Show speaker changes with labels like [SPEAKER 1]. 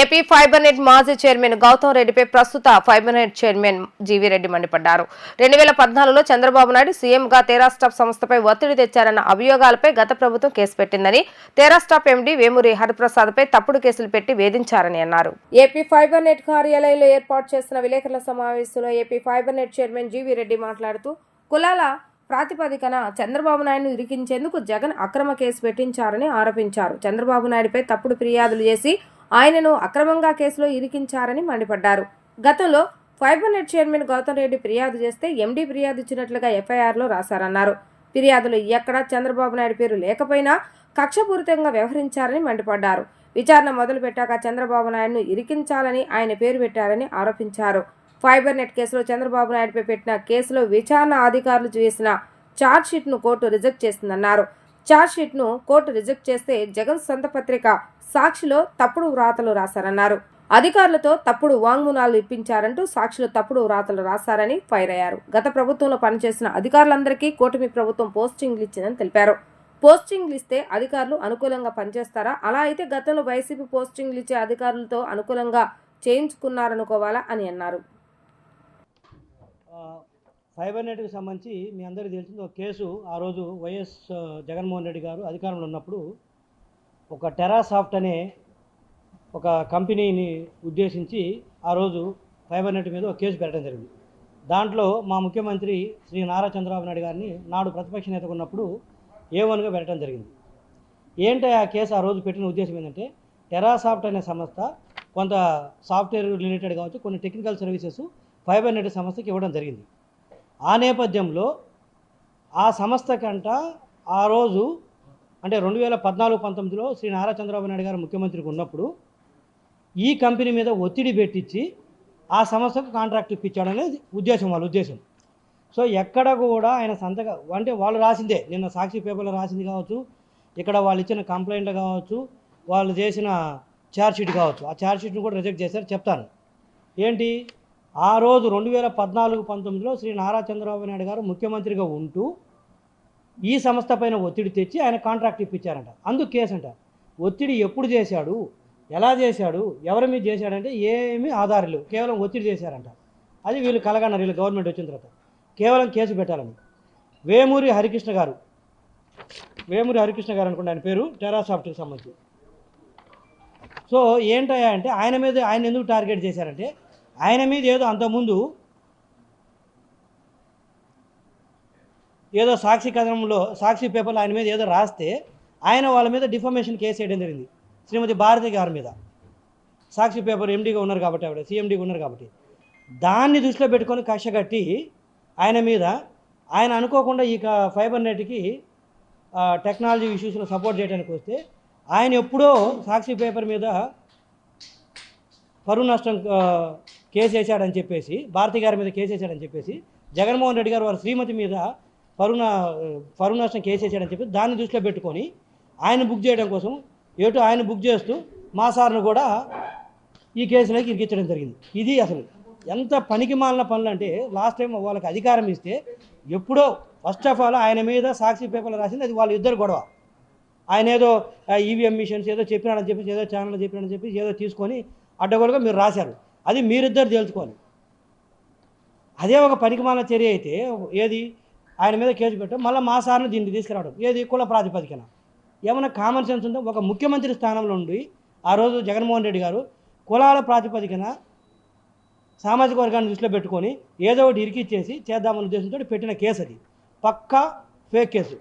[SPEAKER 1] AP fibre net మాజీ chairman Gautam రెడ్డిపై ప్రస్తుత fibre net chairman GV Reddy మండిపడ్డారు. 2014లో చంద్రబాబు నాయుడు సీఎంగా తెరాస్టాప్ సంస్థపై ఒత్తిడి తెచ్చారన్న అభియోగాలపై గత ప్రభుత్వం కేసు పెట్టిందని, తెరాస్టాప్ ఎండీ వేమూరి హరిప్రసాద్పై తప్పుడు కేసులు పెట్టి వేధించారని అన్నారు. ఏపీ ఫైబర్ నెట్ కార్యాలయంలో ఏర్పాటు చేసిన విలేకరుల సమావేశంలో AP fibre net chairman GV Reddy మాట్లాడుతూ, కులాల ప్రాతిపదికన చంద్రబాబు నాయుడును ఇరికించేందుకు జగన్ అక్రమ కేసు పెట్టించారని ఆరోపించారు. చంద్రబాబు నాయుడుపై తప్పుడు ఫిర్యాదులు చేసి ఆయనను అక్రమంగా కేసులో ఇరికించారని మండిపడ్డారు. గతంలో fibre net chairman Gautam Reddy ఫిర్యాదు చేస్తే ఎండీ ఫిర్యాదు ఇచ్చినట్లుగా ఎఫ్ఐఆర్లో రాశారన్నారు. ఫిర్యాదులు ఎక్కడా చంద్రబాబు నాయుడు పేరు లేకపోయినా కక్షపూరితంగా వ్యవహరించారని మండిపడ్డారు. విచారణ మొదలుపెట్టాక చంద్రబాబు నాయుడును ఇరికించాలని ఆయన పేరు పెట్టారని ఆరోపించారు. ఫైబర్ నెట్ కేసులో చంద్రబాబు నాయుడుపై పెట్టిన కేసులో విచారణ అధికారులు చేసిన ఛార్జ్షీట్ను కోర్టు రిజెక్ట్ చేసిందన్నారు. ఛార్జ్షీట్ను కోర్టు రిజెక్ట్ చేస్తే జగన్ సొంత పత్రిక సాక్షిలో తప్పుడు వ్రాతలు రాశారన్నారు. అధికారులతో తప్పుడు వాంగ్మూలాలు ఇప్పించారంటూ సాక్షిలో తప్పుడు వ్రాతలు రాశారని ఫైర్ అయ్యారు. గత ప్రభుత్వంలో పనిచేసిన అధికారులందరికీ కూటమి ప్రభుత్వం పోస్టింగ్లు ఇచ్చిందని తెలిపారు. పోస్టింగ్లు ఇస్తే అధికారులు అనుకూలంగా పనిచేస్తారా? అలా అయితే గతంలో వైసీపీ పోస్టింగ్లు ఇచ్చే అధికారులతో అనుకూలంగా చేయించుకున్నారనుకోవాలా అని అన్నారు.
[SPEAKER 2] ఫైబర్ నెట్కి సంబంధించి మీ అందరికీ తెలిసింది ఒక కేసు. ఆ రోజు వైఎస్ జగన్మోహన్ రెడ్డి గారు అధికారంలో ఉన్నప్పుడు ఒక టెరాసాఫ్ట్ అనే ఒక కంపెనీని ఉద్దేశించి ఆ రోజు ఫైబర్ నెట్ మీద ఒక కేసు పెట్టడం జరిగింది. దాంట్లో మా ముఖ్యమంత్రి శ్రీ నారా చంద్రబాబు నాయుడు గారిని నాడు ప్రతిపక్ష నేతగా ఉన్నప్పుడు A1గా పెట్టడం జరిగింది. ఏంటి ఆ కేసు ఆ రోజు పెట్టిన ఉద్దేశం ఏంటంటే, టెరాసాఫ్ట్ అనే సంస్థ కొంత సాఫ్ట్వేర్ రిలేటెడ్ కావచ్చు, కొన్ని టెక్నికల్ సర్వీసెస్ ఫైబర్ నెట్ సంస్థకి ఇవ్వడం జరిగింది. ఆ నేపథ్యంలో ఆ సంస్థ కంట ఆ రోజు అంటే 2014-19లో శ్రీ నారా చంద్రబాబు నాయుడు గారు ముఖ్యమంత్రిగా ఉన్నప్పుడు ఈ కంపెనీ మీద ఒత్తిడి పెట్టించి ఆ సంస్థకు కాంట్రాక్ట్ ఇప్పించాడనేది వాళ్ళ ఉద్దేశం. సో ఎక్కడ కూడా ఆయన సంతకం అంటే వాళ్ళు రాసిందే, నిన్న సాక్షి పేపర్లో రాసింది కావచ్చు, ఇక్కడ వాళ్ళు ఇచ్చిన కంప్లైంట్లు కావచ్చు, వాళ్ళు చేసిన ఛార్జ్షీట్ కావచ్చు, ఆ ఛార్జ్షీట్ను కూడా రిజెక్ట్ చేశారు. చెప్తాను ఏంటి. ఆ రోజు 2014-19లో శ్రీ నారా చంద్రబాబు నాయుడు గారు ముఖ్యమంత్రిగా ఉంటూ ఈ సంస్థ పైన ఒత్తిడి తెచ్చి ఆయన కాంట్రాక్ట్ ఇప్పించారంట. అందుకు కేసు అంట. ఒత్తిడి ఎప్పుడు చేశాడు, ఎలా చేశాడు, ఎవరి మీద చేశాడంటే ఏమీ ఆధారాలు, కేవలం ఒత్తిడి చేశారంట. అది వీళ్ళు కలగన్నారు. వీళ్ళు గవర్నమెంట్ వచ్చిన తర్వాత కేవలం కేసు పెట్టాలని. వేమూరి హరికృష్ణ గారు అనుకోండి ఆయన పేరు, టెరాసాఫ్ట్కి సంబంధించి. సో ఏంటయ్యా అంటే ఆయన ఎందుకు టార్గెట్ చేశారంటే, ఆయన మీద ఏదో అంతకుముందు ఏదో సాక్షి కథనంలో సాక్షి పేపర్లో ఆయన మీద ఏదో రాస్తే ఆయన వాళ్ళ మీద డిఫమేషన్ కేసు వేయడం జరిగింది. శ్రీమతి భారతి గారి మీద సాక్షి పేపర్ ఎండీగా ఉన్నారు కాబట్టి, ఆవిడ సీఎండీగా ఉన్నారు కాబట్టి, దాన్ని దృష్టిలో పెట్టుకొని కక్ష కట్టి ఆయన మీద ఆయన అనుకోకుండా ఈ ఫైబర్ నెట్కి టెక్నాలజీ ఇష్యూస్లో సపోర్ట్ చేయడానికి వస్తే ఆయన ఎప్పుడో సాక్షి పేపర్ మీద పరువు నష్టం కేసు వేశాడని చెప్పేసి, భారతి గారి మీద కేసు వేసాడని చెప్పేసి, జగన్మోహన్ రెడ్డి గారు వారి శ్రీమతి మీద పరువు నష్టం కేసు వేసాడని చెప్పి దాన్ని దృష్టిలో పెట్టుకొని ఆయన బుక్ చేయడం కోసం ఆయన బుక్ చేస్తూ మా సార్ను కూడా ఈ కేసులోకి ఇరికించడం జరిగింది. ఇది అసలు ఎంత పనికి మాలిన పనులు అంటే, లాస్ట్ టైం వాళ్ళకి అధికారం ఇస్తే ఎప్పుడో ఫస్ట్ ఆఫ్ ఆల్ ఆయన మీద సాక్షి పేపర్లో రాసింది అది వాళ్ళ ఇద్దరు గొడవ. ఆయన ఏదో ఈవీఎం మిషన్స్ ఏదో చెప్పినాడని చెప్పేసి, ఏదో ఛానల్లో చెప్పినాడని చెప్పేసి ఏదో తీసుకొని అడ్డగోలుగా మీరు రాశారు. అది మీరిద్దరు తెలుసుకోవాలి. అదే ఒక పనికిమాలిన చర్య అయితే ఏది ఆయన మీద కేసు పెట్టడం, మళ్ళీ మా సార్ని దీన్ని తీసుకురావడం ఏది కుల ప్రాతిపదికన. ఏమైనా కామన్ సెన్స్ ఉందో? ఒక ముఖ్యమంత్రి స్థానంలో ఉండి ఆ రోజు జగన్మోహన్ రెడ్డి గారు కులాల ప్రాతిపదికన సామాజిక వర్గాన్ని దృష్టిలో పెట్టుకొని ఏదో ఒకటి ఇరికిచ్చేసి చేద్దామనే ఉద్దేశంతో పెట్టిన కేసు అది పక్కా ఫేక్ కేసు.